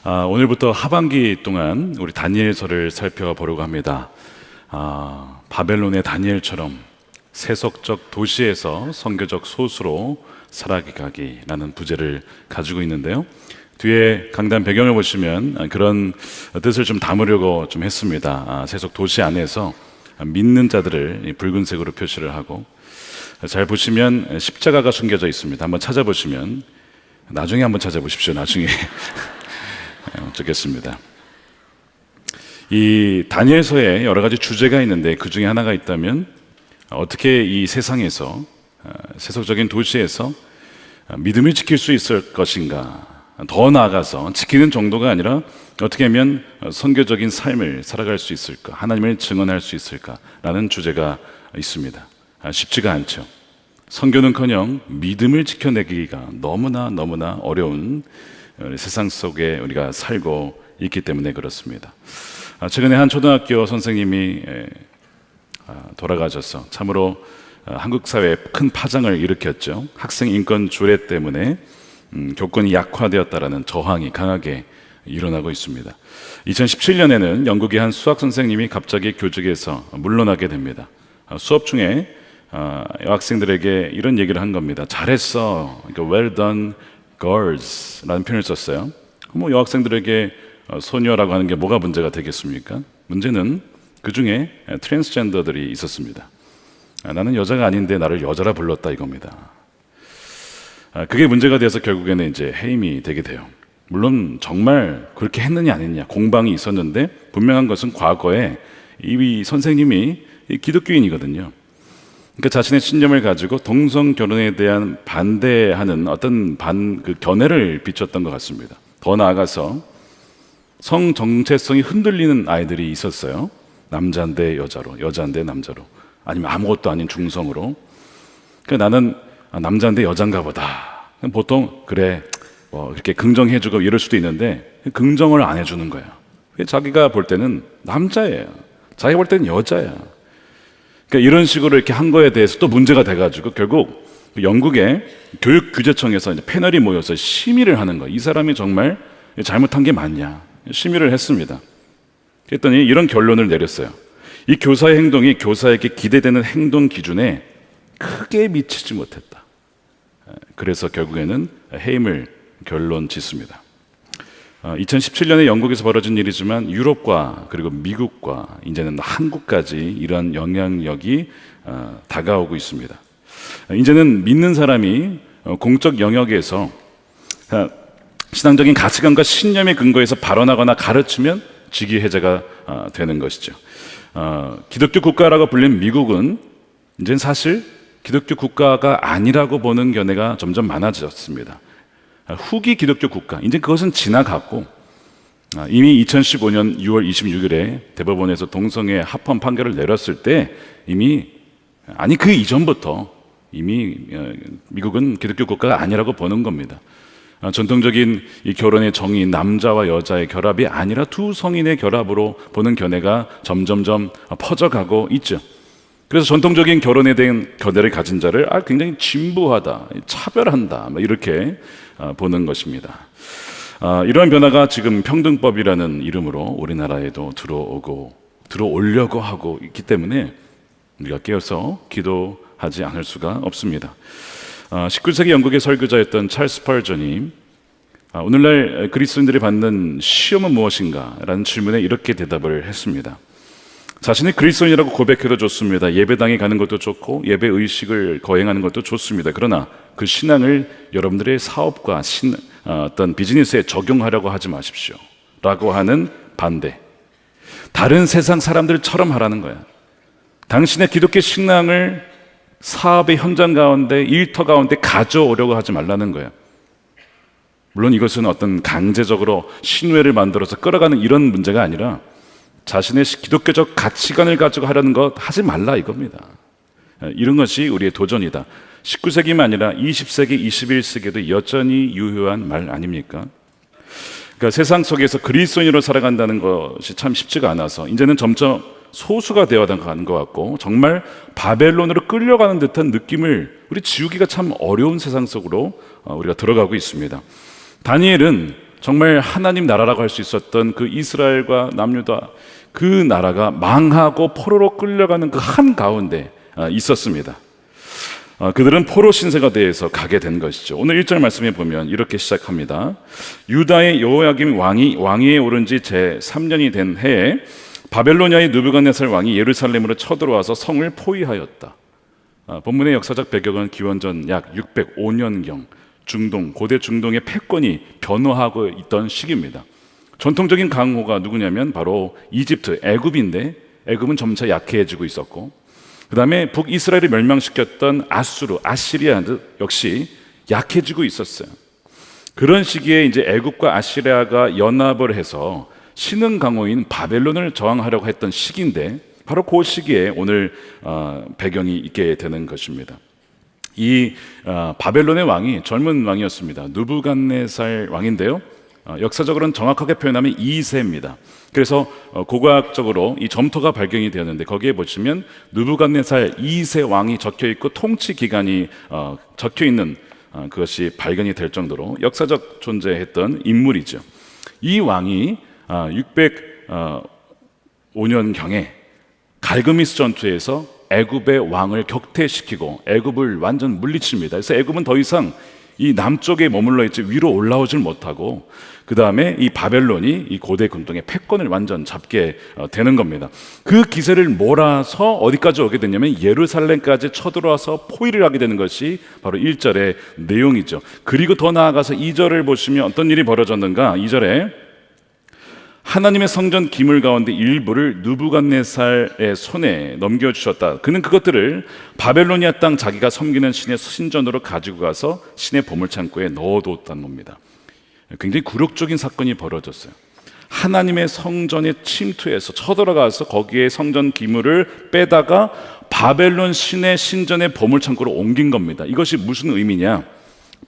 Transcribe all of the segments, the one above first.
오늘부터 하반기 동안 우리 다니엘서를 살펴보려고 합니다. 바벨론의 다니엘처럼 세속적 도시에서 선교적 소수로 살아가기라는 부제를 가지고 있는데요. 뒤에 강단 배경을 보시면 그런 뜻을 좀 담으려고 좀 했습니다. 세속 도시 안에서 믿는 자들을 붉은색으로 표시를 하고, 잘 보시면 십자가가 숨겨져 있습니다. 한번 찾아보시면, 나중에 한번 찾아보십시오. 나중에 적겠습니다. 이 다니엘서에 여러 가지 주제가 있는데 그 중에 하나가 있다면, 어떻게 이 세상에서 세속적인 도시에서 믿음을 지킬 수 있을 것인가, 더 나아가서 지키는 정도가 아니라 어떻게 하면 선교적인 삶을 살아갈 수 있을까, 하나님을 증언할 수 있을까라는 주제가 있습니다. 쉽지가 않죠. 선교는커녕 믿음을 지켜내기가 너무나 어려운 세상 속에 우리가 살고 있기 때문에 그렇습니다. 최근에 한 초등학교 선생님이 돌아가셔서 참으로 한국 사회에 큰 파장을 일으켰죠. 학생 인권 조례 때문에 교권이 약화되었다라는 저항이 강하게 일어나고 있습니다. 2017년에는 영국의 한 수학 선생님이 갑자기 교직에서 물러나게 됩니다. 수업 중에 여학생들에게 이런 얘기를 한 겁니다. 잘했어, well done girls 라는 표현을 썼어요. 여학생들에게 소녀라고 하는 게 뭐가 문제가 되겠습니까? 문제는 그 중에 트랜스젠더들이 있었습니다. 나는 여자가 아닌데 나를 여자라 불렀다 이겁니다. 그게 문제가 돼서 결국에는 이제 해임이 되게 돼요. 물론 정말 그렇게 했느냐 안 했느냐 공방이 있었는데, 분명한 것은 과거에 이 선생님이 기독교인이거든요. 그러니까 자신의 신념을 가지고 동성 결혼에 대한 반대하는 어떤 그 견해를 비췄던 것 같습니다. 더 나아가서 성 정체성이 흔들리는 아이들이 있었어요. 남자인데 여자로, 여자인데 남자로, 아니면 아무것도 아닌 중성으로. 그러니까 나는 남자인데 여잔가 보다. 보통 그래 이렇게 긍정해주고 이럴 수도 있는데 긍정을 안 해주는 거야. 자기가 볼 때는 남자예요, 자기가 볼 때는 여자야. 그러니까 이런 식으로 이렇게 한 거에 대해서 또 문제가 돼가지고 결국 영국의 교육규제청에서 이제 패널이 모여서 심의를 하는 거예요. 이 사람이 정말 잘못한 게 맞냐 심의를 했습니다. 그랬더니 이런 결론을 내렸어요. 이 교사의 행동이 교사에게 기대되는 행동 기준에 크게 미치지 못했다. 그래서 결국에는 해임을 결론 짓습니다. 2017년에 영국에서 벌어진 일이지만 유럽과 그리고 미국과 이제는 한국까지 이러한 영향력이 다가오고 있습니다. 이제는 믿는 사람이 공적 영역에서 신앙적인 가치관과 신념에 근거해서 발언하거나 가르치면 직위 해제가 되는 것이죠. 기독교 국가라고 불린 미국은 이제는 사실 기독교 국가가 아니라고 보는 견해가 점점 많아졌습니다. 후기 기독교 국가, 이제 그것은 지나갔고, 이미 2015년 6월 26일에 대법원에서 동성애 합헌 판결을 내렸을 때 이미, 아니 그 이전부터 이미 미국은 기독교 국가가 아니라고 보는 겁니다. 전통적인 이 결혼의 정의, 남자와 여자의 결합이 아니라 두 성인의 결합으로 보는 견해가 점점점 퍼져가고 있죠. 그래서 전통적인 결혼에 대한 견해를 가진 자를 굉장히 진부하다, 차별한다, 이렇게 보는 것입니다. 이러한 변화가 지금 평등법이라는 이름으로 우리나라에도 들어오려고 하고 있기 때문에 우리가 깨어서 기도하지 않을 수가 없습니다. 19세기 영국의 설교자였던 찰스 스펄전이 오늘날 그리스도인들이 받는 시험은 무엇인가? 라는 질문에 이렇게 대답을 했습니다. 자신이 그리스도인이라고 고백해도 좋습니다. 예배당에 가는 것도 좋고 예배 의식을 거행하는 것도 좋습니다. 그러나 그 신앙을 여러분들의 사업과 어떤 비즈니스에 적용하려고 하지 마십시오 라고 하는 반대. 다른 세상 사람들처럼 하라는 거야. 당신의 기독교 신앙을 사업의 현장 가운데, 일터 가운데 가져오려고 하지 말라는 거야. 물론 이것은 어떤 강제적으로 신뢰를 만들어서 끌어가는 이런 문제가 아니라 자신의 기독교적 가치관을 가지고 하려는 것 하지 말라 이겁니다. 이런 것이 우리의 도전이다. 19세기만 아니라 20세기, 21세기에도 여전히 유효한 말 아닙니까? 그러니까 세상 속에서 그리스도인으로 살아간다는 것이 참 쉽지가 않아서 이제는 점점 소수가 되어가는 것 같고, 정말 바벨론으로 끌려가는 듯한 느낌을 우리 지우기가 참 어려운 세상 속으로 우리가 들어가고 있습니다. 다니엘은 정말 하나님 나라라고 할 수 있었던 그 이스라엘과 남유다, 그 나라가 망하고 포로로 끌려가는 그 한가운데 있었습니다. 그들은 포로 신세가 돼서 가게 된 것이죠. 오늘 1절 말씀에 보면 이렇게 시작합니다. 유다의 여호야김 왕이 왕위에 오른 지 제3년이 된 해에 바벨로니아의 느부갓네살 왕이 예루살렘으로 쳐들어와서 성을 포위하였다. 본문의 역사적 배경은 기원전 약 605년경 고대 중동의 패권이 변화하고 있던 시기입니다. 전통적인 강호가 누구냐면 바로 이집트, 애굽인데 애굽은 점차 약해지고 있었고, 그 다음에 북이스라엘을 멸망시켰던 아시리아 역시 약해지고 있었어요. 그런 시기에 이제 애굽과 아시리아가 연합을 해서 신흥 강호인 바벨론을 저항하려고 했던 시기인데, 바로 그 시기에 오늘 배경이 있게 되는 것입니다. 이 바벨론의 왕이 젊은 왕이었습니다. 느부갓네살 왕인데요, 역사적으로는 정확하게 표현하면 2세입니다. 그래서 고고학적으로 이 점토가 발견이 되었는데, 거기에 보시면 느부갓네살 2세 왕이 적혀 있고 통치 기간이 적혀 있는 그것이 발견이 될 정도로 역사적 존재했던 인물이죠. 이 왕이 605년경에 갈그미스 전투에서 애굽의 왕을 격퇴시키고 애굽을 완전 물리칩니다. 그래서 애굽은 더 이상 이 남쪽에 머물러 있지 위로 올라오질 못하고, 그 다음에 이 바벨론이 이 고대 근동의 패권을 완전 잡게 되는 겁니다. 그 기세를 몰아서 어디까지 오게 되냐면 예루살렘까지 쳐들어와서 포위를 하게 되는 것이 바로 1절의 내용이죠. 그리고 더 나아가서 2절을 보시면 어떤 일이 벌어졌는가. 2절에 하나님의 성전 기물 가운데 일부를 느부갓네살의 손에 넘겨주셨다. 그는 그것들을 바벨로니아 땅 자기가 섬기는 신의 신전으로 가지고 가서 신의 보물창고에 넣어두었다는 겁니다. 굉장히 굴욕적인 사건이 벌어졌어요. 하나님의 성전에 침투해서 쳐들어가서 거기에 성전 기물을 빼다가 바벨론 신의 신전의 보물창고로 옮긴 겁니다. 이것이 무슨 의미냐?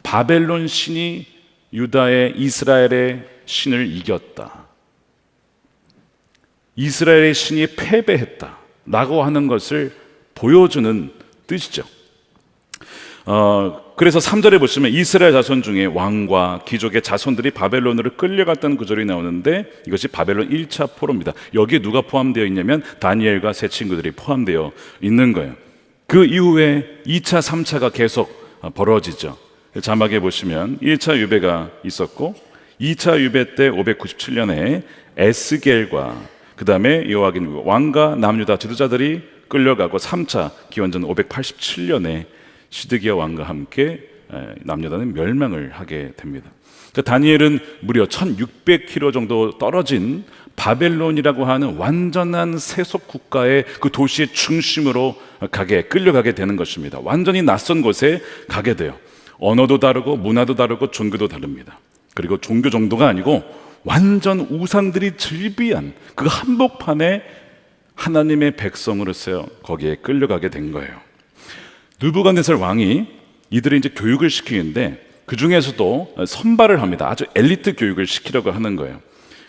바벨론 신이 유다의 이스라엘의 신을 이겼다, 이스라엘의 신이 패배했다 라고 하는 것을 보여주는 뜻이죠. 그래서 3절에 보시면 이스라엘 자손 중에 왕과 귀족의 자손들이 바벨론으로 끌려갔다는 구절이 나오는데, 이것이 바벨론 1차 포로입니다. 여기에 누가 포함되어 있냐면 다니엘과 세 친구들이 포함되어 있는 거예요. 그 이후에 2차, 3차가 계속 벌어지죠. 자막에 보시면 1차 유배가 있었고, 2차 유배 때 597년에 에스겔과 그 다음에 여호야긴 왕과 남유다 지도자들이 끌려가고, 3차 기원전 587년에 시드기야 왕과 함께 남유다는 멸망을 하게 됩니다. 다니엘은 무려 1600km 정도 떨어진 바벨론이라고 하는 완전한 세속 국가의 그 도시의 중심으로 끌려가게 되는 것입니다. 완전히 낯선 곳에 가게 돼요. 언어도 다르고 문화도 다르고 종교도 다릅니다. 그리고 종교 정도가 아니고 완전 우상들이 즐비한 그 한복판에 하나님의 백성으로서 거기에 끌려가게 된 거예요. 느부갓네살 왕이 이들을 이제 교육을 시키는데, 그 중에서도 선발을 합니다. 아주 엘리트 교육을 시키려고 하는 거예요.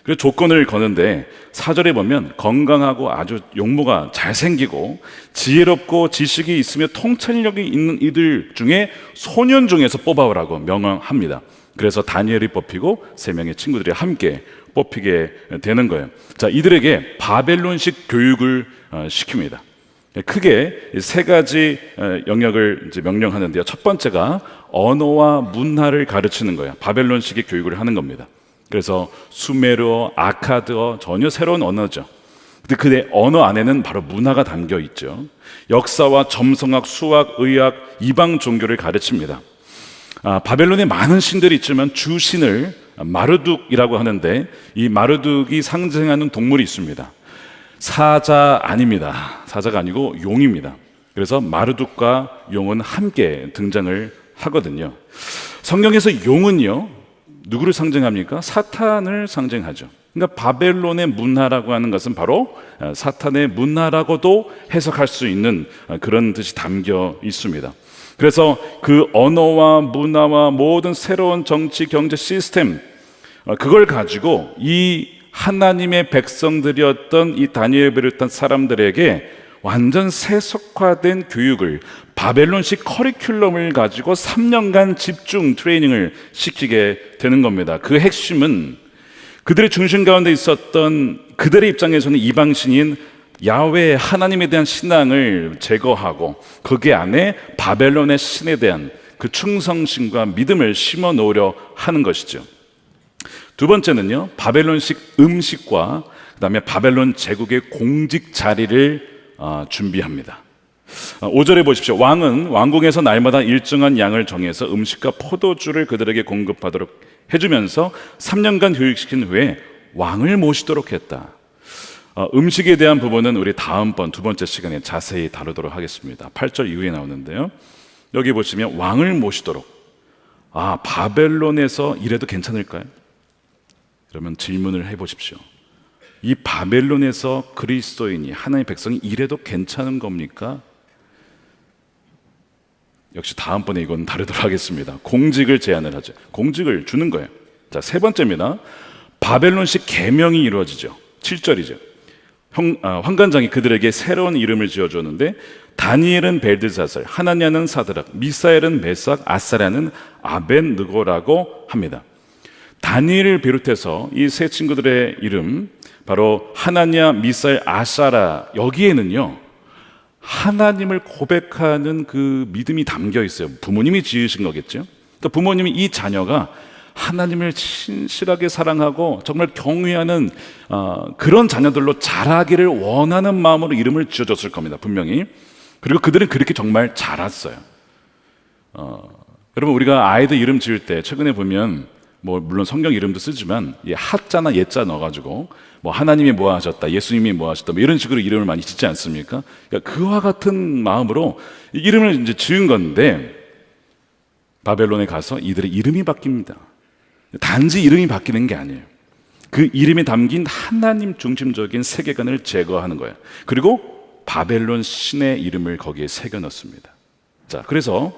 그래서 조건을 거는데 4절에 보면 건강하고 아주 용모가 잘생기고 지혜롭고 지식이 있으며 통찰력이 있는 이들 중에 소년 중에서 뽑아오라고 명령합니다. 그래서 다니엘이 뽑히고 3명의 친구들이 함께 뽑히게 되는 거예요. 자, 이들에게 바벨론식 교육을 시킵니다. 크게 3가지 영역을 이제 명령하는데요. 첫 번째가 언어와 문화를 가르치는 거예요. 바벨론식의 교육을 하는 겁니다. 그래서 수메르어, 아카드어, 전혀 새로운 언어죠. 근데 그 언어 안에는 바로 문화가 담겨 있죠. 역사와 점성학, 수학, 의학, 이방 종교를 가르칩니다. 바벨론에 많은 신들이 있지만 주신을 마르둑이라고 하는데, 이 마르둑이 상징하는 동물이 있습니다. 사자 아닙니다. 사자가 아니고 용입니다. 그래서 마르둑과 용은 함께 등장을 하거든요. 성경에서 용은요, 누구를 상징합니까? 사탄을 상징하죠. 그러니까 바벨론의 문화라고 하는 것은 바로 사탄의 문화라고도 해석할 수 있는 그런 뜻이 담겨 있습니다. 그래서 그 언어와 문화와 모든 새로운 정치, 경제 시스템, 그걸 가지고 이 하나님의 백성들이었던 이 다니엘을 비롯한 사람들에게 완전 세속화된 교육을, 바벨론식 커리큘럼을 가지고 3년간 집중 트레이닝을 시키게 되는 겁니다. 그 핵심은 그들의 중심 가운데 있었던, 그들의 입장에서는 이방신인 야훼 하나님에 대한 신앙을 제거하고 거기 안에 바벨론의 신에 대한 그 충성심과 믿음을 심어 놓으려 하는 것이죠. 두 번째는요, 바벨론식 음식과 그다음에 바벨론 제국의 공직 자리를 준비합니다. 5절에 보십시오. 왕은 왕궁에서 날마다 일정한 양을 정해서 음식과 포도주를 그들에게 공급하도록 해주면서 3년간 교육시킨 후에 왕을 모시도록 했다. 음식에 대한 부분은 우리 다음번 두 번째 시간에 자세히 다루도록 하겠습니다. 8절 이후에 나오는데요, 여기 보시면 왕을 모시도록. 바벨론에서 이래도 괜찮을까요? 그러면 질문을 해보십시오. 이 바벨론에서 그리스도인이, 하나님의 백성이 이래도 괜찮은 겁니까? 역시 다음번에 이건 다루도록 하겠습니다. 공직을 제안을 하죠. 공직을 주는 거예요. 자, 세 번째입니다. 바벨론식 계명이 이루어지죠. 7절이죠. 환관장이 그들에게 새로운 이름을 지어줬는데, 다니엘은 벨드사살, 하나냐는 사드락, 미사엘은 메삭, 아사랴는 아벤느고라고 합니다. 다니엘을 비롯해서 이 세 친구들의 이름, 바로 하나냐, 미사엘, 아사랴, 여기에는요 하나님을 고백하는 그 믿음이 담겨 있어요. 부모님이 지으신 거겠죠. 또 부모님이 이 자녀가 하나님을 신실하게 사랑하고 정말 경외하는 그런 자녀들로 자라기를 원하는 마음으로 이름을 지어줬을 겁니다, 분명히. 그리고 그들은 그렇게 정말 자랐어요. 여러분, 우리가 아이들 이름 지을 때 최근에 보면 물론 성경 이름도 쓰지만 하자나 예자 넣어가지고 하나님이 뭐 하셨다, 예수님이 뭐 하셨다, 이런 식으로 이름을 많이 짓지 않습니까? 그러니까 그와 같은 마음으로 이름을 이제 지은 건데, 바벨론에 가서 이들의 이름이 바뀝니다. 단지 이름이 바뀌는 게 아니에요. 그 이름에 담긴 하나님 중심적인 세계관을 제거하는 거예요. 그리고 바벨론 신의 이름을 거기에 새겨 넣습니다. 자, 그래서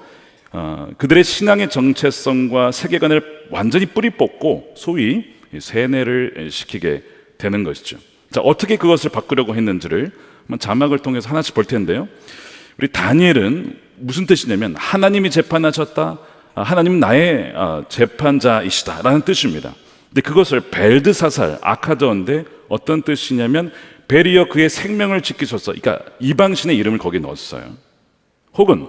그들의 신앙의 정체성과 세계관을 완전히 뿌리 뽑고 소위 세뇌를 시키게 되는 것이죠. 자, 어떻게 그것을 바꾸려고 했는지를 한번 자막을 통해서 하나씩 볼 텐데요, 우리 다니엘은 무슨 뜻이냐면 하나님이 재판하셨다, 하나님은 나의 재판자이시다 라는 뜻입니다. 근데 그것을 벨드사살, 아카드어인데 어떤 뜻이냐면 벨이여 그의 생명을 지키소서, 그러니까 이방신의 이름을 거기에 넣었어요. 혹은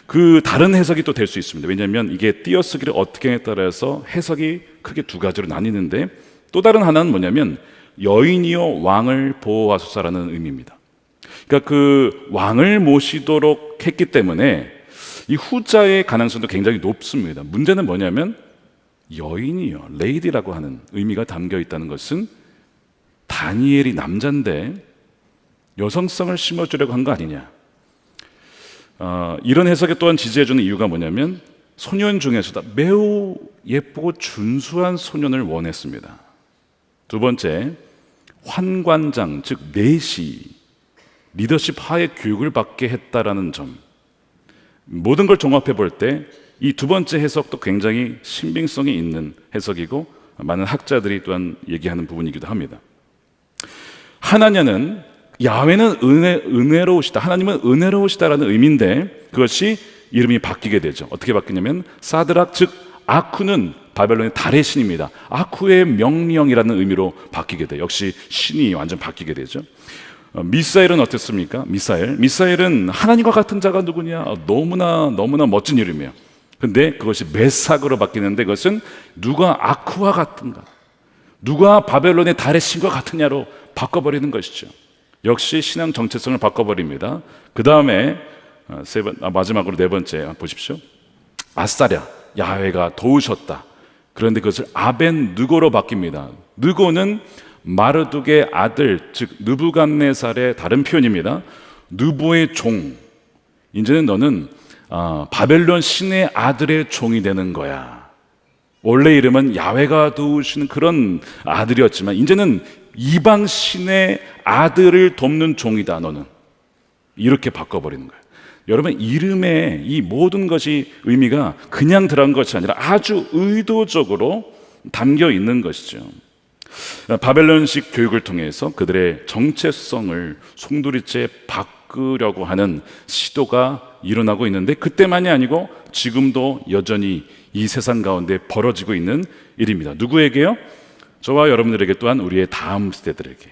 그 다른 해석이 또 될 수 있습니다. 왜냐하면 이게 띄어쓰기를 어떻게 하냐에 따라서 해석이 크게 두 가지로 나뉘는데, 또 다른 하나는 뭐냐면 여인이여 왕을 보호하소서라는 의미입니다. 그러니까 그 왕을 모시도록 했기 때문에 이 후자의 가능성도 굉장히 높습니다. 문제는 뭐냐면 여인이요, 레이디라고 하는 의미가 담겨 있다는 것은 다니엘이 남자인데 여성성을 심어주려고 한 거 아니냐. 이런 해석에 또한 지지해주는 이유가 뭐냐면 소년 중에서도 매우 예쁘고 준수한 소년을 원했습니다. 두 번째, 환관장, 즉 내시, 리더십 하에 교육을 받게 했다라는 점. 모든 걸 종합해 볼 때 이 두 번째 해석도 굉장히 신빙성이 있는 해석이고 많은 학자들이 또한 얘기하는 부분이기도 합니다. 하나냐는 야훼는 은혜로우시다, 하나님은 은혜로우시다라는 의미인데 그것이 이름이 바뀌게 되죠. 어떻게 바뀌냐면 사드락, 즉 아쿠는 바벨론의 달의 신입니다. 아쿠의 명령이라는 의미로 바뀌게 돼요. 역시 신이 완전 바뀌게 되죠. 미사엘은 어땠습니까? 미사엘은 하나님과 같은 자가 누구냐? 너무나 멋진 이름이에요. 근데 그것이 메삭으로 바뀌는데 그것은 누가 아쿠와 같은가? 누가 바벨론의 달의 신과 같으냐로 바꿔버리는 것이죠. 역시 신앙 정체성을 바꿔버립니다. 그 다음에 마지막으로 네 번째 보십시오. 아사랴, 야훼가 도우셨다. 그런데 그것을 아벤느고로 바뀝니다. 느고는 마르둑의 아들, 즉 느부갓네살의 다른 표현입니다. 느보의 종. 이제는 너는 바벨론 신의 아들의 종이 되는 거야. 원래 이름은 야훼가 도우시는 그런 아들이었지만 이제는 이방 신의 아들을 돕는 종이다, 너는. 이렇게 바꿔버리는 거예요. 여러분, 이름에 이 모든 것이 의미가 그냥 들어간 것이 아니라 아주 의도적으로 담겨 있는 것이죠. 바벨론식 교육을 통해서 그들의 정체성을 송두리째 바꾸려고 하는 시도가 일어나고 있는데, 그때만이 아니고 지금도 여전히 이 세상 가운데 벌어지고 있는 일입니다. 누구에게요? 저와 여러분들에게, 또한 우리의 다음 세대들에게.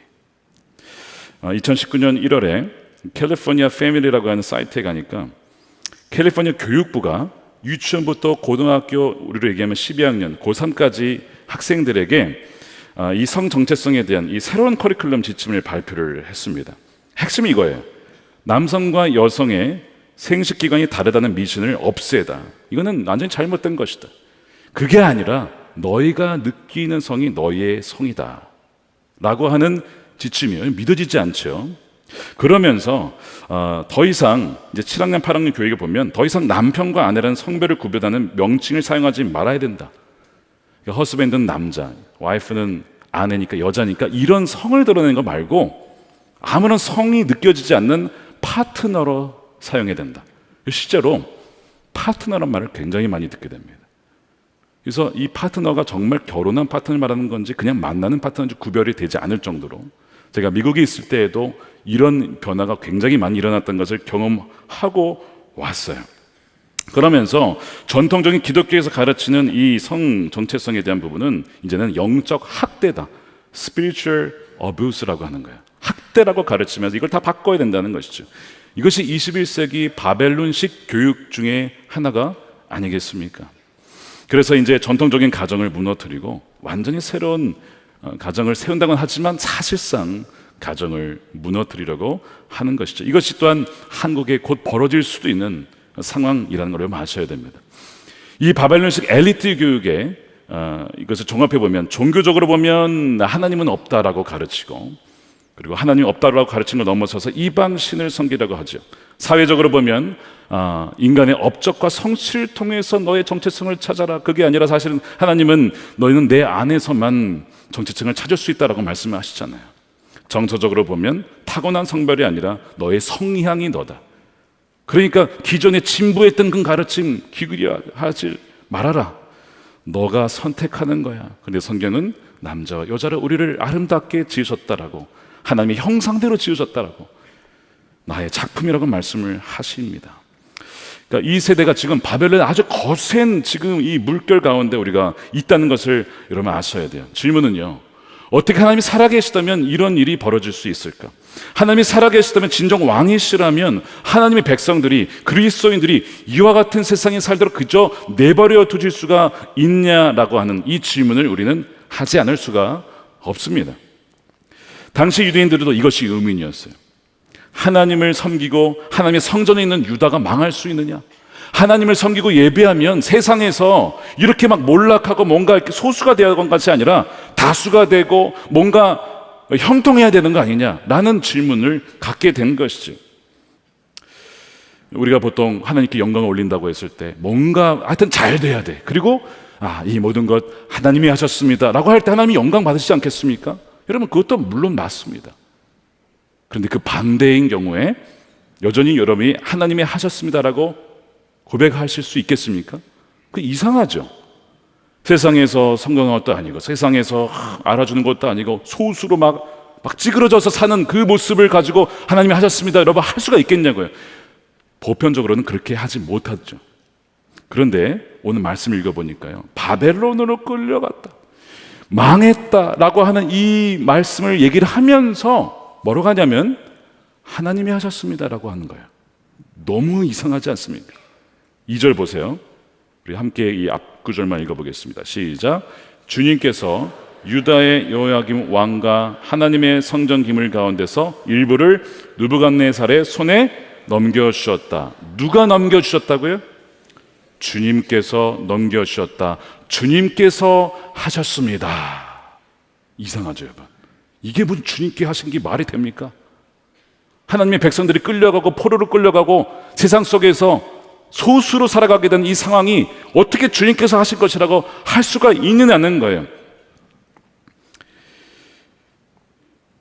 2019년 1월에 캘리포니아 패밀리라고 하는 사이트에 가니까 캘리포니아 교육부가 유치원부터 고등학교, 우리로 얘기하면 12학년, 고3까지 학생들에게 이 성정체성에 대한 이 새로운 커리큘럼 지침을 발표를 했습니다. 핵심이 이거예요. 남성과 여성의 생식기관이 다르다는 미신을 없애다. 이거는 완전히 잘못된 것이다. 그게 아니라 너희가 느끼는 성이 너희의 성이다 라고 하는 지침이에요. 믿어지지 않죠. 그러면서 더 이상 이제 7학년, 8학년 교육에 보면 더 이상 남편과 아내라는 성별을 구별하는 명칭을 사용하지 말아야 된다. 그러니까 허스밴드는 남자, 와이프는 아내니까 여자니까 이런 성을 드러내는 거 말고 아무런 성이 느껴지지 않는 파트너로 사용해야 된다. 실제로 파트너란 말을 굉장히 많이 듣게 됩니다. 그래서 이 파트너가 정말 결혼한 파트너를 말하는 건지 그냥 만나는 파트너인지 구별이 되지 않을 정도로, 제가 미국에 있을 때에도 이런 변화가 굉장히 많이 일어났던 것을 경험하고 왔어요. 그러면서 전통적인 기독교에서 가르치는 이 성 정체성에 대한 부분은 이제는 영적 학대다, spiritual abuse라고 하는 거예요. 학대라고 가르치면서 이걸 다 바꿔야 된다는 것이죠. 이것이 21세기 바벨론식 교육 중에 하나가 아니겠습니까? 그래서 이제 전통적인 가정을 무너뜨리고 완전히 새로운 가정을 세운다고는 하지만 사실상 가정을 무너뜨리려고 하는 것이죠. 이것이 또한 한국에 곧 벌어질 수도 있는 상황이라는 걸 아셔야 됩니다. 이 바벨론식 엘리트 교육에 이것을 종합해 보면, 종교적으로 보면 하나님은 없다라고 가르치고, 그리고 하나님 없다라고 가르치는 걸 넘어서서 이방신을 섬기라고 하죠. 사회적으로 보면 인간의 업적과 성취를 통해서 너의 정체성을 찾아라. 그게 아니라 사실은 하나님은 너희는 내 안에서만 정체성을 찾을 수 있다라고 말씀하시잖아요. 정서적으로 보면 타고난 성별이 아니라 너의 성향이 너다. 그러니까 기존에 진부했던 그 가르침 기울여 하지 말아라. 너가 선택하는 거야. 그런데 성경은 남자와 여자를, 우리를 아름답게 지으셨다라고, 하나님의 형상대로 지으셨다라고, 나의 작품이라고 말씀을 하십니다. 그러니까 이 세대가 지금 바벨론의 아주 거센 지금 이 물결 가운데 우리가 있다는 것을 여러분 아셔야 돼요. 질문은요, 어떻게 하나님이 살아계시다면 이런 일이 벌어질 수 있을까? 하나님이 살아계시다면, 진정 왕이시라면 하나님의 백성들이, 그리스도인들이 이와 같은 세상에 살도록 그저 내버려 두실 수가 있냐라고 하는 이 질문을 우리는 하지 않을 수가 없습니다. 당시 유대인들도 이것이 의문이었어요. 하나님을 섬기고 하나님의 성전에 있는 유다가 망할 수 있느냐? 하나님을 섬기고 예배하면 세상에서 이렇게 막 몰락하고 뭔가 이렇게 소수가 되어야 하는 것이 아니라 다수가 되고 뭔가 형통해야 되는 거 아니냐라는 질문을 갖게 된 것이죠. 우리가 보통 하나님께 영광을 올린다고 했을 때 뭔가 하여튼 잘 돼야 돼. 그리고 이 모든 것 하나님이 하셨습니다 라고 할 때 하나님이 영광 받으시지 않겠습니까? 여러분, 그것도 물론 맞습니다. 그런데 그 반대인 경우에 여전히 여러분이 하나님이 하셨습니다라고 고백하실 수 있겠습니까? 그 이상하죠. 세상에서 성공한 것도 아니고 세상에서 알아주는 것도 아니고 소수로 막 찌그러져서 사는 그 모습을 가지고 하나님이 하셨습니다 여러분 할 수가 있겠냐고요. 보편적으로는 그렇게 하지 못하죠. 그런데 오늘 말씀 읽어보니까요, 바벨론으로 끌려갔다, 망했다라고 하는 이 말씀을 얘기를 하면서 뭐라고 하냐면 하나님이 하셨습니다라고 하는 거예요. 너무 이상하지 않습니까? 2절 보세요. 우리 함께 이 앞구절만 읽어보겠습니다. 시작. 주님께서 유다의 여호야김 왕과 하나님의 성전 기물 가운데서 일부를 느부갓네살의 손에 넘겨주셨다. 누가 넘겨주셨다고요? 주님께서 넘겨주셨다. 주님께서 하셨습니다. 이상하죠, 여러분? 이게 무슨 주님께 하신 게 말이 됩니까? 하나님의 백성들이 끌려가고 포로로 끌려가고 세상 속에서 소수로 살아가게 된 이 상황이 어떻게 주님께서 하실 것이라고 할 수가 있느냐는 거예요.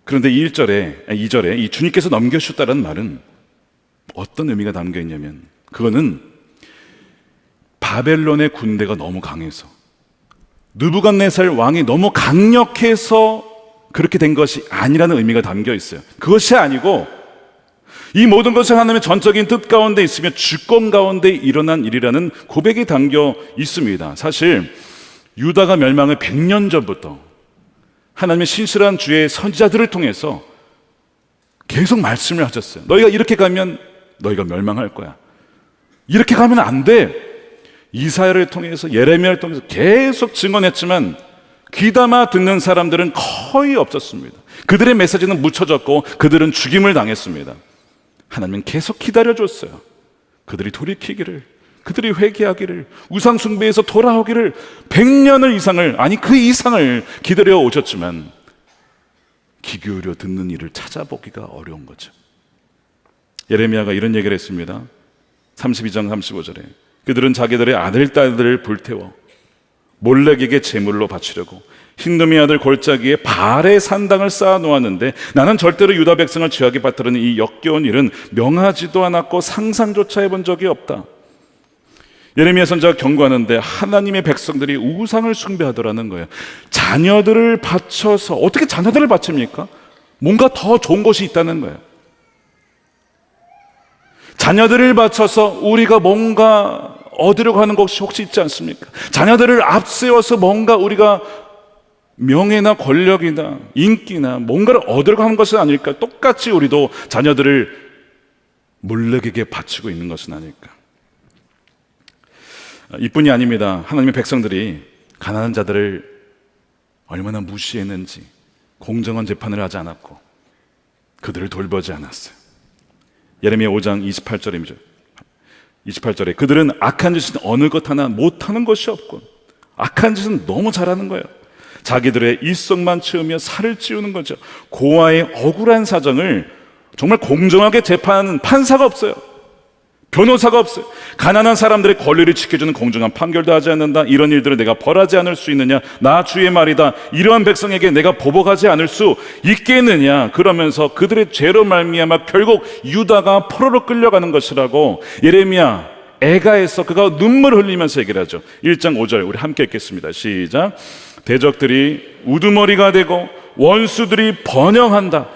그런데 2절에 이 주님께서 넘겨주셨다는 말은 어떤 의미가 담겨 있냐면, 그거는 바벨론의 군대가 너무 강해서, 느부갓네살 왕이 너무 강력해서 그렇게 된 것이 아니라는 의미가 담겨 있어요. 그것이 아니고 이 모든 것은 하나님의 전적인 뜻 가운데 있으며 주권 가운데 일어난 일이라는 고백이 담겨 있습니다. 사실 유다가 멸망을 100년 전부터 하나님의 신실한 주의 선지자들을 통해서 계속 말씀을 하셨어요. 너희가 이렇게 가면 너희가 멸망할 거야. 이렇게 가면 안 돼. 이사야를 통해서, 예레미야를 통해서 계속 증언했지만 귀담아 듣는 사람들은 거의 없었습니다. 그들의 메시지는 묻혀졌고 그들은 죽임을 당했습니다. 하나님은 계속 기다려줬어요. 그들이 돌이키기를, 그들이 회개하기를, 우상 숭배에서 돌아오기를 100년을 이상을, 아니 그 이상을 기다려 오셨지만 귀 기울여 듣는 이를 찾아보기가 어려운 거죠. 예레미야가 이런 얘기를 했습니다. 32장 35절에 그들은 자기들의 아들, 딸들을 불태워 몰렉에게 제물로 바치려고 흰놈의 아들 골짜기에 바알의 산당을 쌓아 놓았는데 나는 절대로 유다 백성을 죄악에 빠뜨리는 이 역겨운 일은 명하지도 않았고 상상조차 해본 적이 없다. 예레미야 선지자가 경고하는데 하나님의 백성들이 우상을 숭배하더라는 거예요. 자녀들을 바쳐서, 어떻게 자녀들을 바칩니까? 뭔가 더 좋은 것이 있다는 거예요. 자녀들을 바쳐서 우리가 뭔가 얻으려고 하는 것이 혹시 있지 않습니까? 자녀들을 앞세워서 뭔가 우리가 명예나 권력이나 인기나 뭔가를 얻으려고 하는 것은 아닐까? 똑같이 우리도 자녀들을 몰렉에게 바치고 있는 것은 아닐까? 이뿐이 아닙니다. 하나님의 백성들이 가난한 자들을 얼마나 무시했는지 공정한 재판을 하지 않았고 그들을 돌보지 않았어요. 예레미야 5장 28절입니다. 28절에 그들은 악한 짓은 어느 것 하나 못하는 것이 없고 악한 짓은 너무 잘하는 거예요. 자기들의 일성만 채우며 살을 찌우는 거죠. 고아의 억울한 사정을 정말 공정하게 재판하는 판사가 없어요. 변호사가 없어요. 가난한 사람들의 권리를 지켜주는 공정한 판결도 하지 않는다. 이런 일들을 내가 벌하지 않을 수 있느냐? 나 주의 말이다. 이러한 백성에게 내가 보복하지 않을 수 있겠느냐? 그러면서 그들의 죄로 말미암아 결국 유다가 포로로 끌려가는 것이라고 예레미야 애가에서 그가 눈물을 흘리면서 얘기를 하죠. 1장 5절 우리 함께 읽겠습니다. 시작. 대적들이 우두머리가 되고 원수들이 번영한다.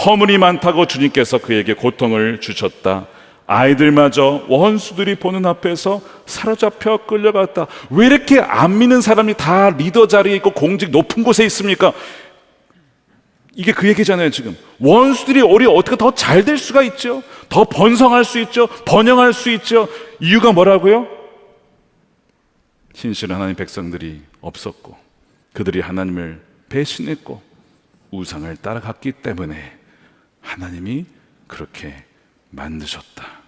허물이 많다고 주님께서 그에게 고통을 주셨다. 아이들마저 원수들이 보는 앞에서 사로잡혀 끌려갔다. 왜 이렇게 안 믿는 사람이 다 리더 자리에 있고 공직 높은 곳에 있습니까? 이게 그 얘기잖아요. 지금 원수들이 우리 어떻게 더 잘 될 수가 있죠? 더 번성할 수 있죠? 번영할 수 있죠? 이유가 뭐라고요? 신실한 하나님 백성들이 없었고 그들이 하나님을 배신했고 우상을 따라갔기 때문에 하나님이 그렇게 만드셨다.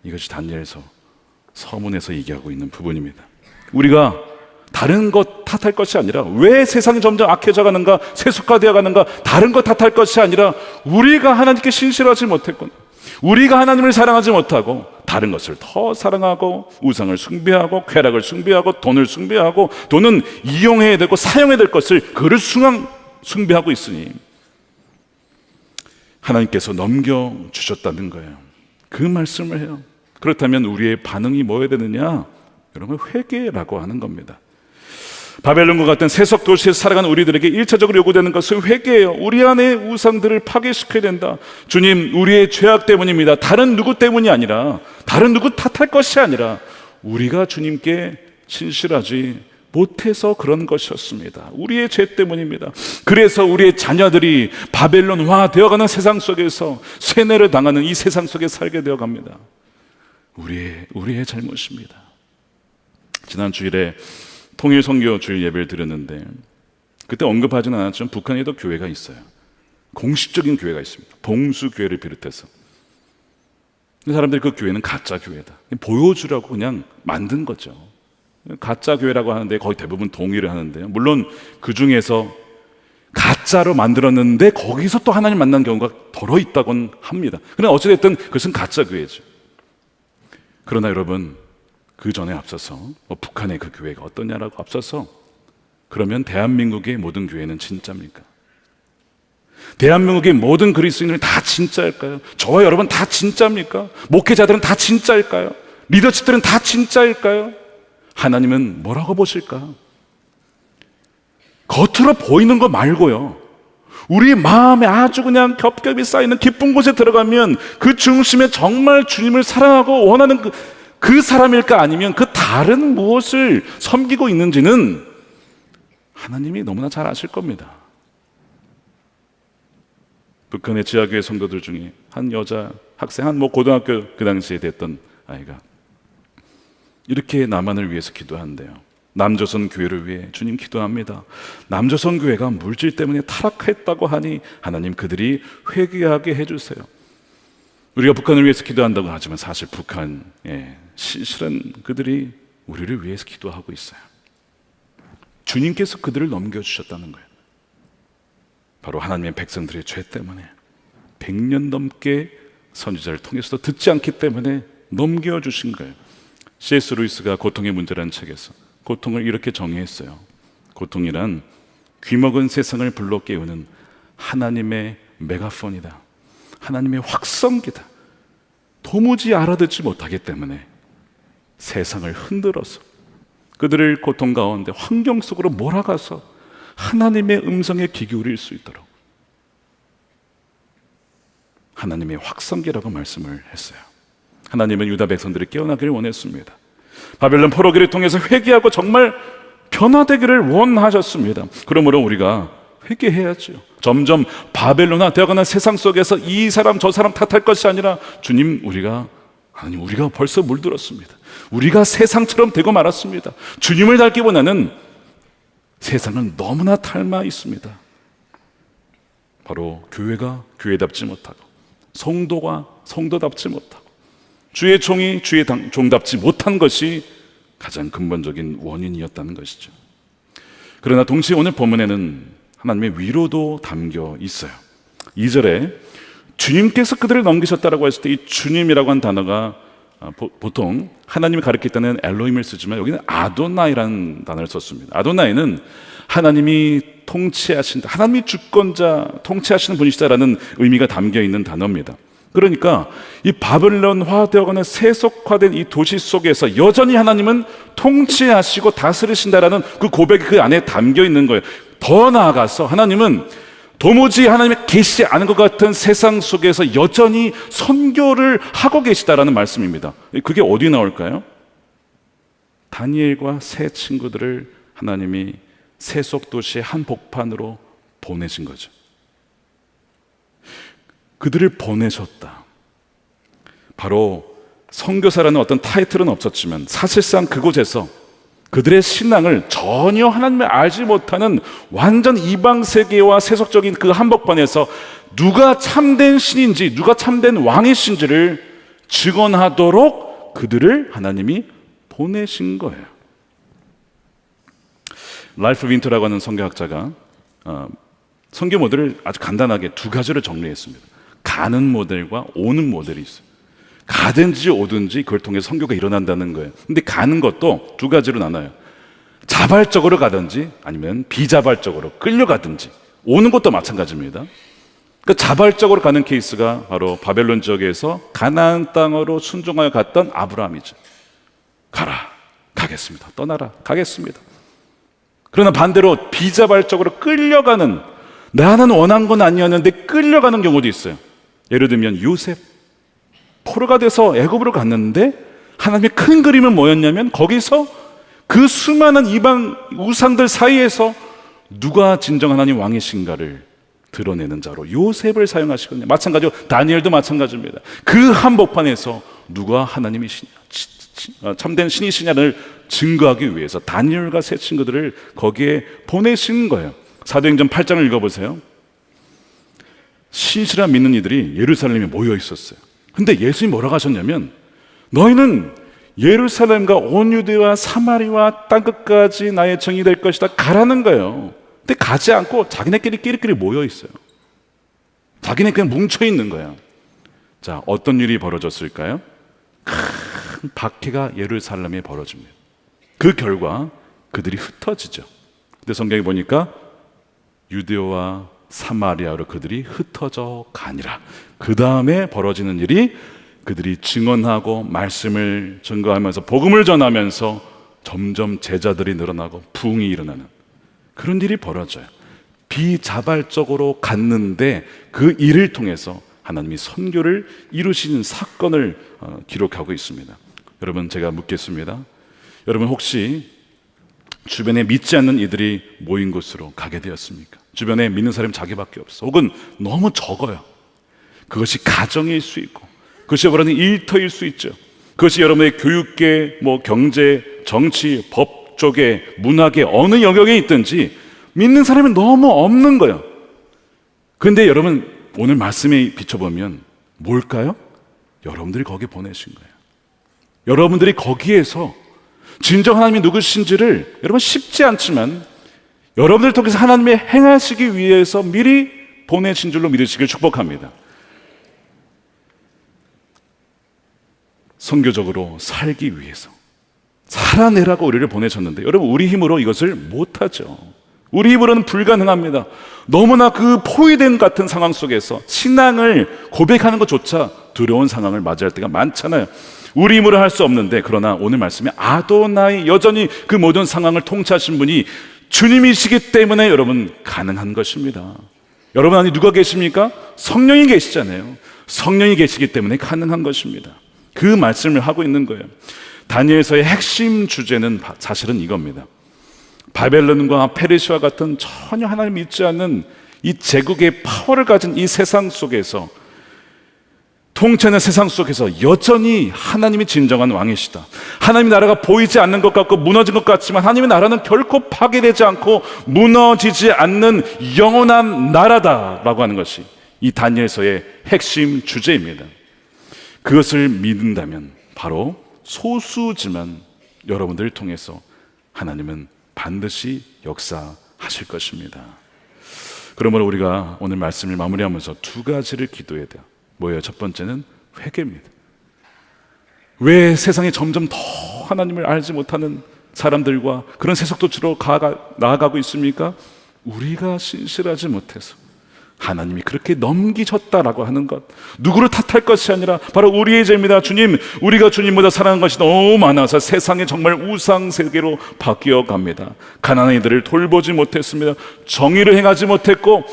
이것이 다니엘서 서문에서 얘기하고 있는 부분입니다. 우리가 다른 것 탓할 것이 아니라 왜 세상이 점점 악해져 가는가, 세속화되어 가는가, 다른 것 탓할 것이 아니라 우리가 하나님께 신실하지 못했구나, 우리가 하나님을 사랑하지 못하고 다른 것을 더 사랑하고 우상을 숭배하고 쾌락을 숭배하고 돈을 숭배하고 돈은 이용해야 되고 사용해야 될 것을 그를 숭배하고 있으니 하나님께서 넘겨주셨다는 거예요. 그 말씀을 해요. 그렇다면 우리의 반응이 뭐여야 되느냐? 여러분, 회개라고 하는 겁니다. 바벨론과 같은 세속 도시에서 살아가는 우리들에게 1차적으로 요구되는 것은 회개예요. 우리 안에 우상들을 파괴시켜야 된다. 주님, 우리의 죄악 때문입니다. 다른 누구 때문이 아니라, 다른 누구 탓할 것이 아니라 우리가 주님께 신실하지 못해서 그런 것이었습니다. 우리의 죄 때문입니다. 그래서 우리의 자녀들이 바벨론화 되어가는 세상 속에서 세뇌를 당하는 이 세상 속에 살게 되어갑니다. 우리의 잘못입니다. 지난 주일에 통일 선교 주일 예배를 드렸는데 그때 언급하지는 않았지만 북한에도 교회가 있어요. 공식적인 교회가 있습니다. 봉수교회를 비롯해서. 사람들이 그 교회는 가짜 교회다, 보여주라고 그냥 만든 거죠. 가짜 교회라고 하는데 거의 대부분 동의를 하는데요. 물론 그 중에서 가짜로 만들었는데 거기서 또 하나님 만난 경우가 더러 있다곤 합니다. 그러나 어찌됐든 그것은 가짜 교회죠. 그러나 여러분, 그 전에 앞서서 북한의 그 교회가 어떠냐라고 앞서서, 그러면 대한민국의 모든 교회는 진짜입니까? 대한민국의 모든 그리스도인들은 다 진짜일까요? 저와 여러분 다 진짜입니까? 목회자들은 다 진짜일까요? 리더십들은 다 진짜일까요? 하나님은 뭐라고 보실까? 겉으로 보이는 거 말고요, 우리 마음에 아주 그냥 겹겹이 쌓이는 기쁜 곳에 들어가면 그 중심에 정말 주님을 사랑하고 원하는 그 사람일까, 아니면 그 다른 무엇을 섬기고 있는지는 하나님이 너무나 잘 아실 겁니다. 북한의 지하교회 성도들 중에 한 여자 학생, 한 고등학교 그 당시에 됐던 아이가 이렇게 남한을 위해서 기도한대요. 남조선 교회를 위해 주님 기도합니다. 남조선 교회가 물질 때문에 타락했다고 하니 하나님 그들이 회개하게 해주세요. 우리가 북한을 위해서 기도한다고 하지만 사실 북한에 실은 그들이 우리를 위해서 기도하고 있어요. 주님께서 그들을 넘겨주셨다는 거예요. 바로 하나님의 백성들의 죄 때문에 100년 넘게 선지자를 통해서도 듣지 않기 때문에 넘겨주신 거예요. C.S. 루이스가 고통의 문제라는 책에서 고통을 이렇게 정의했어요. 고통이란 귀먹은 세상을 불러 깨우는 하나님의 메가폰이다. 하나님의 확성기다. 도무지 알아듣지 못하기 때문에 세상을 흔들어서 그들을 고통 가운데 환경 속으로 몰아가서 하나님의 음성에 귀 기울일 수 있도록 하나님의 확성기라고 말씀을 했어요. 하나님은 유다 백성들이 깨어나기를 원했습니다. 바벨론 포로기를 통해서 회개하고 정말 변화되기를 원하셨습니다. 그러므로 우리가 회개해야죠. 점점 바벨론화 되어가는 세상 속에서 이 사람 저 사람 탓할 것이 아니라 주님, 우리가 벌써 물들었습니다. 우리가 세상처럼 되고 말았습니다. 주님을 닮기보다는 세상은 너무나 닮아 있습니다. 바로 교회가 교회답지 못하고 성도가 성도답지 못하고 주의 종이 주의 종답지 못한 것이 가장 근본적인 원인이었다는 것이죠. 그러나 동시에 오늘 본문에는 하나님의 위로도 담겨 있어요. 2절에 주님께서 그들을 넘기셨다라고 했을 때 이 주님이라고 한 단어가 보통 하나님이 가르칠 때는 엘로힘을 쓰지만 여기는 아도나이라는 단어를 썼습니다. 아도나이는 하나님이 통치하신다, 하나님이 주권자, 통치하시는 분이시다라는 의미가 담겨 있는 단어입니다. 그러니까 이 바벨론화 되어가는 세속화된 이 도시 속에서 여전히 하나님은 통치하시고 다스리신다라는 그 고백이 그 안에 담겨 있는 거예요. 더 나아가서 하나님은 도무지 하나님의 계시지 않은 것 같은 세상 속에서 여전히 선교를 하고 계시다라는 말씀입니다. 그게 어디 나올까요? 다니엘과 세 친구들을 하나님이 세속 도시의 한복판으로 보내신 거죠. 그들을 보내셨다. 바로 선교사라는 어떤 타이틀은 없었지만 사실상 그곳에서 그들의 신앙을 전혀 하나님을 알지 못하는 완전 이방 세계와 세속적인 그 한복판에서 누가 참된 신인지, 누가 참된 왕이신지를 증언하도록 그들을 하나님이 보내신 거예요. 라이프 윈터라고 하는 선교학자가 선교 모델을 아주 간단하게 두 가지로 정리했습니다. 가는 모델과 오는 모델이 있어요. 가든지 오든지 그걸 통해 선교가 일어난다는 거예요. 근데 가는 것도 두 가지로 나눠요. 자발적으로 가든지 아니면 비자발적으로 끌려가든지. 오는 것도 마찬가지입니다. 그 자발적으로 가는 케이스가 바로 바벨론 지역에서 가나안 땅으로 순종하여 갔던 아브라함이죠. 가라, 가겠습니다. 떠나라, 가겠습니다. 그러나 반대로 비자발적으로 끌려가는, 나는 원한 건 아니었는데 끌려가는 경우도 있어요. 예를 들면 요셉, 포로가 돼서 애굽으로 갔는데 하나님의 큰 그림은 뭐였냐면 거기서 그 수많은 이방 우상들 사이에서 누가 진정 하나님 왕이신가를 드러내는 자로 요셉을 사용하시거든요. 마찬가지로 다니엘도 마찬가지입니다. 그 한복판에서 누가 하나님이 참된 신이시냐를 증거하기 위해서 다니엘과 세 친구들을 거기에 보내신 거예요. 사도행전 8장을 읽어보세요. 신실한 믿는 이들이 예루살렘에 모여 있었어요. 근데 예수님이 뭐라고 하셨냐면 너희는 예루살렘과 온 유대와 사마리와 땅끝까지 나의 정이 될 것이다 가라는 거예요. 근데 가지 않고 자기네끼리 모여 있어요. 자기네 그냥 뭉쳐 있는 거예요. 자, 어떤 일이 벌어졌을까요? 큰 박해가 예루살렘에 벌어집니다. 그 결과 그들이 흩어지죠. 근데 성경에 보니까 유대와 사마리아로 그들이 흩어져 가니라. 그 다음에 벌어지는 일이 그들이 증언하고 말씀을 증거하면서 복음을 전하면서 점점 제자들이 늘어나고 부흥이 일어나는 그런 일이 벌어져요. 비자발적으로 갔는데 그 일을 통해서 하나님이 선교를 이루시는 사건을 기록하고 있습니다. 여러분, 제가 묻겠습니다. 여러분, 혹시 주변에 믿지 않는 이들이 모인 곳으로 가게 되었습니까? 주변에 믿는 사람이 자기밖에 없어. 혹은 너무 적어요. 그것이 가정일 수 있고, 그것이 여러분의 일터일 수 있죠. 그것이 여러분의 교육계, 경제, 정치, 법 쪽에, 문학의 어느 영역에 있든지 믿는 사람이 너무 없는 거예요. 그런데 여러분, 오늘 말씀에 비춰보면 뭘까요? 여러분들이 거기에 보내신 거예요. 여러분들이 거기에서 진정 하나님이 누구신지를 여러분 쉽지 않지만 여러분들 통해서 하나님의 행하시기 위해서 미리 보내신 줄로 믿으시길 축복합니다. 선교적으로 살기 위해서 살아내라고 우리를 보내셨는데, 여러분, 우리 힘으로 이것을 못하죠. 우리 힘으로는 불가능합니다. 너무나 그 포위된 같은 상황 속에서 신앙을 고백하는 것조차 두려운 상황을 맞이할 때가 많잖아요. 우리 힘으로 할 수 없는데, 그러나 오늘 말씀에 아도나이, 여전히 그 모든 상황을 통치하신 분이 주님이시기 때문에 여러분 가능한 것입니다. 여러분 안에 누가 계십니까? 성령이 계시잖아요. 성령이 계시기 때문에 가능한 것입니다. 그 말씀을 하고 있는 거예요. 다니엘서의 핵심 주제는 사실은 이겁니다. 바벨론과 페르시아와 같은 전혀 하나님 믿지 않는 이 제국의 파워를 가진 이 세상 속에서, 통치하는 세상 속에서 여전히 하나님이 진정한 왕이시다. 하나님의 나라가 보이지 않는 것 같고 무너진 것 같지만 하나님의 나라는 결코 파괴되지 않고 무너지지 않는 영원한 나라다라고 하는 것이 이 다니엘서의 핵심 주제입니다. 그것을 믿는다면 바로 소수지만 여러분들을 통해서 하나님은 반드시 역사하실 것입니다. 그러므로 우리가 오늘 말씀을 마무리하면서 두 가지를 기도해야 돼요. 뭐예요? 첫 번째는 회개입니다. 왜 세상에 점점 더 하나님을 알지 못하는 사람들과 그런 세속도처로 나아가고 있습니까? 우리가 신실하지 못해서 하나님이 그렇게 넘기셨다라고 하는 것, 누구를 탓할 것이 아니라 바로 우리의 죄입니다. 주님, 우리가 주님보다 사랑하는 것이 너무 많아서 세상에 정말 우상세계로 바뀌어 갑니다. 가난한 이들을 돌보지 못했습니다. 정의를 행하지 못했고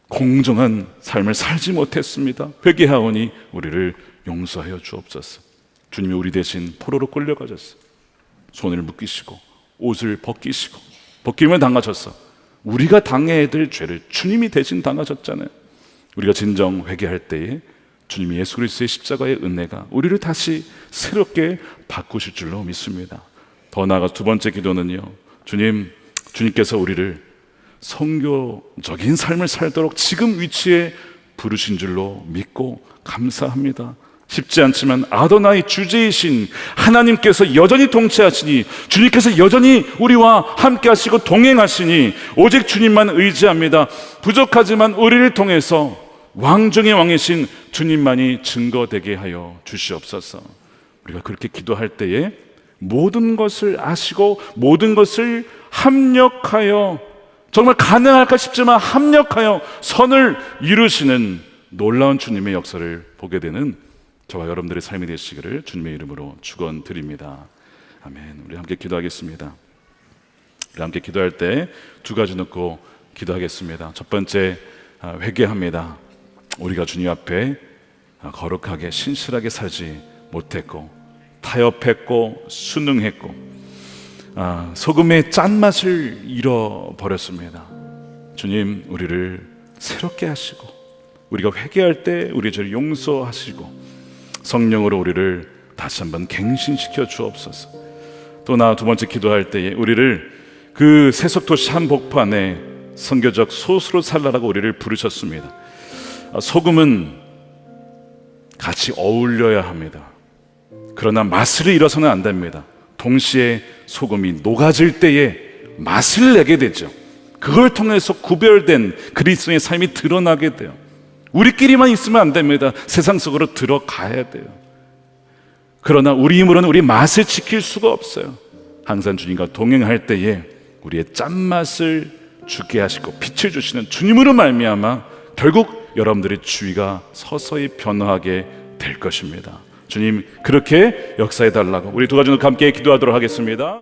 공정한 삶을 살지 못했습니다. 회개하오니 우리를 용서하여 주옵소서. 주님이 우리 대신 포로로 끌려가셨어요. 손을 묶이시고 옷을 벗기면 당하셨어. 우리가 당해야 될 죄를 주님이 대신 당하셨잖아요. 우리가 진정 회개할 때에 주님이 예수 그리스도의 십자가의 은혜가 우리를 다시 새롭게 바꾸실 줄로 믿습니다. 더 나아가 두 번째 기도는요, 주님께서 우리를 선교적인 삶을 살도록 지금 위치에 부르신 줄로 믿고 감사합니다. 쉽지 않지만 아도나이 주제이신 하나님께서 여전히 통치하시니, 주님께서 여전히 우리와 함께 하시고 동행하시니 오직 주님만 의지합니다. 부족하지만 우리를 통해서 왕 중의 왕이신 주님만이 증거되게 하여 주시옵소서. 우리가 그렇게 기도할 때에 모든 것을 아시고 모든 것을 합력하여, 정말 가능할까 싶지만 합력하여 선을 이루시는 놀라운 주님의 역사를 보게 되는 저와 여러분들의 삶이 되시기를 주님의 이름으로 축원드립니다. 아멘. 우리 함께 기도하겠습니다. 우리 함께 기도할 때 두 가지 놓고 기도하겠습니다. 첫 번째, 회개합니다. 우리가 주님 앞에 거룩하게 신실하게 살지 못했고 타협했고 순응했고 소금의 짠맛을 잃어버렸습니다. 주님, 우리를 새롭게 하시고 우리가 회개할 때 우리의 죄를 용서하시고 성령으로 우리를 다시 한번 갱신시켜 주옵소서. 또 두 번째 기도할 때에 우리를 그 세속도시 한복판에 선교적 소수로 살라라고 우리를 부르셨습니다. 소금은 같이 어울려야 합니다. 그러나 맛을 잃어서는 안 됩니다. 동시에 소금이 녹아질 때에 맛을 내게 되죠. 그걸 통해서 구별된 그리스도의 삶이 드러나게 돼요. 우리끼리만 있으면 안 됩니다. 세상 속으로 들어가야 돼요. 그러나 우리 힘으로는 우리 맛을 지킬 수가 없어요. 항상 주님과 동행할 때에 우리의 짠맛을 주게 하시고 빛을 주시는 주님으로 말미암아 결국 여러분들의 주위가 서서히 변화하게 될 것입니다. 주님, 그렇게 역사해 달라고 우리 두 가지 놓고 함께 기도하도록 하겠습니다.